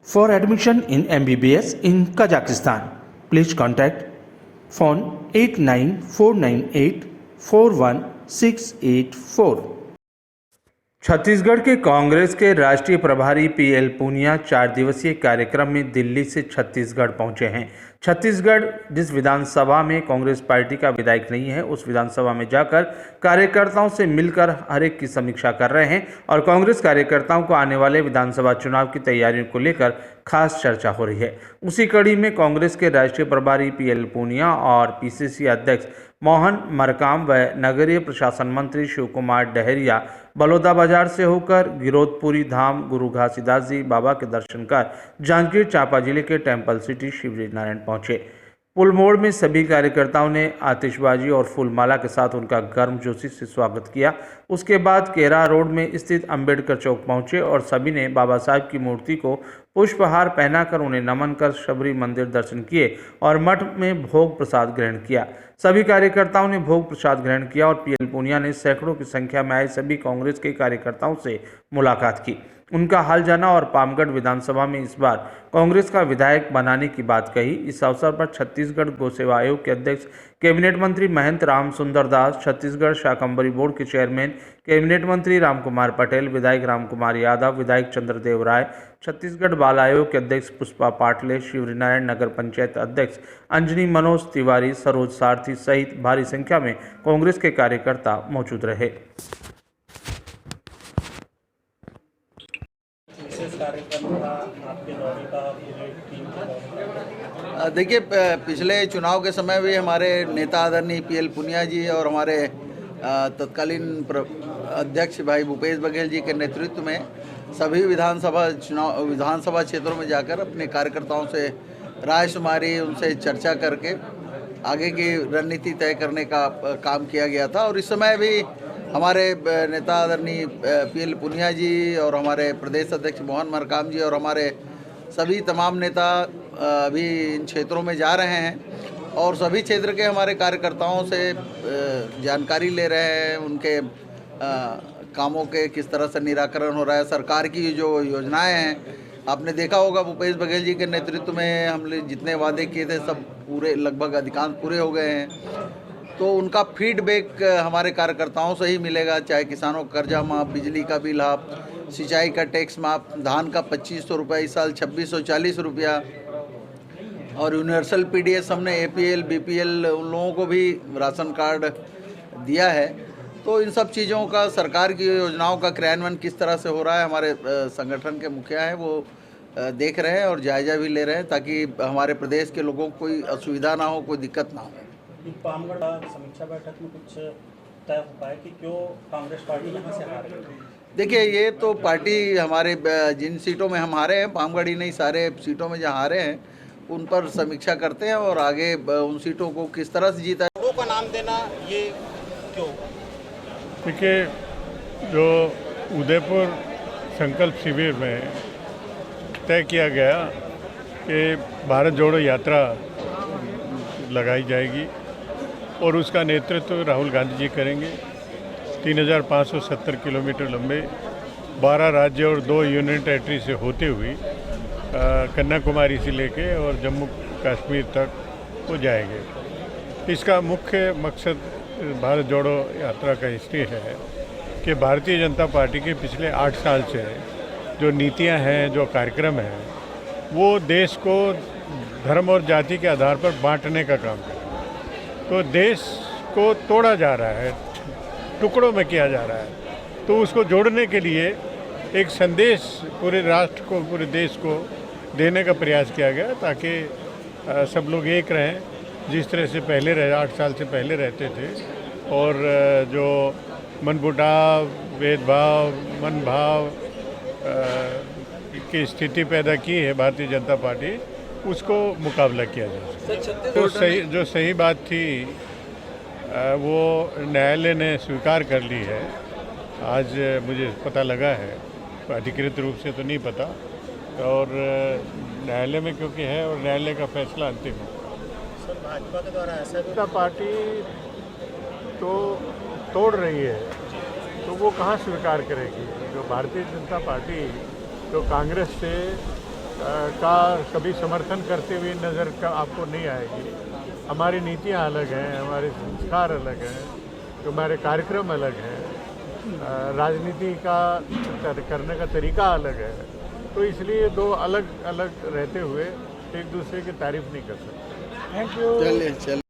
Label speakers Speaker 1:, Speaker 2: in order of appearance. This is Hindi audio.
Speaker 1: For admission in MBBS in Kazakhstan, please contact phone 89498418684। Chhattisgarh के कांग्रेस के राष्ट्रीय प्रभारी पीएल पूनिया 4 दिवसीय कार्यक्रम में दिल्ली से छत्तीसगढ़ पहुंचे हैं। छत्तीसगढ़ जिस विधानसभा में कांग्रेस पार्टी का विधायक नहीं है, उस विधानसभा में जाकर कार्यकर्ताओं से मिलकर हर एक की समीक्षा कर रहे हैं और कांग्रेस कार्यकर्ताओं को आने वाले विधानसभा चुनाव की तैयारियों को लेकर खास चर्चा हो रही है। उसी कड़ी में कांग्रेस के राष्ट्रीय प्रभारी पीएल पूनिया और पीसीसी अध्यक्ष मोहन मरकाम व नगरीय प्रशासन मंत्री शिवकुमार डहरिया बलौदाबाजार से होकर गिरोधपुरी धाम गुरु घासीदास जी बाबा के दर्शन कर जांजगीर चांपा जिले के टेम्पल सिटी शिवजी नारायण पहुंचे। पुल मोड़ में सभी कार्यकर्ताओं ने आतिशबाजी और फूलमाला के साथ उनका गर्मजोशी से स्वागत किया। उसके बाद केरा रोड में स्थित अंबेडकर चौक पहुंचे और सभी ने बाबा साहब की मूर्ति को पुष्पहार पहनाकर उन्हें नमन कर शबरी मंदिर दर्शन किए और मठ में भोग प्रसाद ग्रहण किया। सभी कार्यकर्ताओं ने भोग प्रसाद ग्रहण किया और पीएल पूनिया ने सैकड़ों की संख्या में आए सभी कांग्रेस के कार्यकर्ताओं से मुलाकात की, उनका हाल जाना और पामगढ़ विधानसभा में इस बार कांग्रेस का विधायक बनाने की बात कही। इस अवसर पर छत्तीसगढ़ गौ सेवा आयोग के अध्यक्ष कैबिनेट मंत्री महंत राम सुंदर दास, छत्तीसगढ़ शाकंभरी बोर्ड के चेयरमैन कैबिनेट मंत्री रामकुमार पटेल, विधायक रामकुमार यादव, विधायक चंद्रदेव राय, छत्तीसगढ़ बाल आयोग के अध्यक्ष पुष्पा पाटले, शिवरीनारायण नगर पंचायत अध्यक्ष अंजनी मनोज तिवारी, सरोज सारथी सहित भारी संख्या में कांग्रेस के कार्यकर्ता मौजूद रहे।
Speaker 2: देखिए, पिछले चुनाव के समय भी हमारे नेता आदरणीय पीएल पूनिया जी और हमारे तत्कालीन अध्यक्ष भाई भूपेश बघेल जी के नेतृत्व में सभी विधानसभा क्षेत्रों में जाकर अपने कार्यकर्ताओं से राय शुमारी, उनसे चर्चा करके आगे की रणनीति तय करने का काम किया गया था। और इस समय भी हमारे नेता आदरणीय पीएल पूनिया जी और हमारे प्रदेश अध्यक्ष मोहन मरकाम जी और हमारे सभी तमाम नेता अभी इन क्षेत्रों में जा रहे हैं और सभी क्षेत्र के हमारे कार्यकर्ताओं से जानकारी ले रहे हैं, उनके कामों के किस तरह से निराकरण हो रहा है। सरकार की जो योजनाएं हैं, आपने देखा होगा भूपेश बघेल जी के नेतृत्व में हमने जितने वादे किए थे सब पूरे, लगभग अधिकांश पूरे हो गए हैं। तो उनका फीडबैक हमारे कार्यकर्ताओं से ही मिलेगा, चाहे किसानों का कर्जा माफ, बिजली का बिल हाफ, सिंचाई का टैक्स माफ, धान का 2500 रुपये इस साल 2640 रुपया और यूनिवर्सल पीडीएस हमने एपीएल बीपीएल उन लोगों को भी राशन कार्ड दिया है। तो इन सब चीज़ों का, सरकार की योजनाओं का क्रियान्वयन किस तरह से हो रहा है, हमारे संगठन के मुखिया हैं वो देख रहे हैं और जायजा भी ले रहे हैं ताकि हमारे प्रदेश के लोगों को कोई असुविधा ना हो, कोई दिक्कत ना हो।
Speaker 3: पामगढ़ समीक्षा बैठक में कुछ तय हो पाया कि क्यों कांग्रेस पार्टी यहाँ से हार रही है?
Speaker 2: देखिए, ये तो पार्टी हमारे जिन सीटों में हम हारे हैं, पामगढ़ ही नहीं सारे सीटों में जहाँ हारे हैं उन पर समीक्षा करते हैं और आगे उन सीटों को किस तरह से जीता है।
Speaker 3: लोगों का नाम देना ये क्यों?
Speaker 4: देखिए, जो उदयपुर संकल्प शिविर में तय किया गया कि भारत जोड़ो यात्रा लगाई जाएगी और उसका नेतृत्व राहुल गांधी जी करेंगे। 3570 किलोमीटर लंबे 12 राज्य और 2 यूनियन टेरिटरी से होते हुए कन्याकुमारी से लेके और जम्मू कश्मीर तक वो जाएंगे। इसका मुख्य मकसद भारत जोड़ो यात्रा का इसलिए है कि भारतीय जनता पार्टी के पिछले 8 साल से जो नीतियां हैं, जो कार्यक्रम हैं, वो देश को धर्म और जाति के आधार पर बांटने का काम कर रहा है। तो देश को तोड़ा जा रहा है, टुकड़ों में किया जा रहा है। तो उसको जोड़ने के लिए एक संदेश पूरे राष्ट्र को, पूरे देश को देने का प्रयास किया गया ताकि सब लोग एक रहें, जिस तरह से पहले 8 साल से पहले रहते थे। और जो मनमुटाव, भेदभाव, मनभाव की स्थिति पैदा की है भारतीय जनता पार्टी, उसको मुकाबला किया जा सके। तो जो सही बात थी वो न्यायालय ने स्वीकार कर ली है। आज मुझे पता लगा है, अधिकृत रूप से तो नहीं पता, और न्यायालय में क्योंकि है और न्यायालय का फैसला अंतिम है।
Speaker 3: सर, भाजपा के द्वारा ऐसा
Speaker 4: जनता पार्टी तो तोड़ रही है तो वो कहाँ स्वीकार करेगी? जो भारतीय जनता पार्टी जो कांग्रेस से का कभी समर्थन करते हुए नज़र का आपको नहीं आएगी। हमारी नीतियाँ अलग हैं, हमारे संस्कार अलग हैं, हमारे कार्यक्रम अलग हैं, राजनीति का करने का तरीका अलग है। तो इसलिए दो अलग अलग रहते हुए एक दूसरे की तारीफ नहीं कर सकते।
Speaker 3: Thank you.
Speaker 2: चलिए चलिए।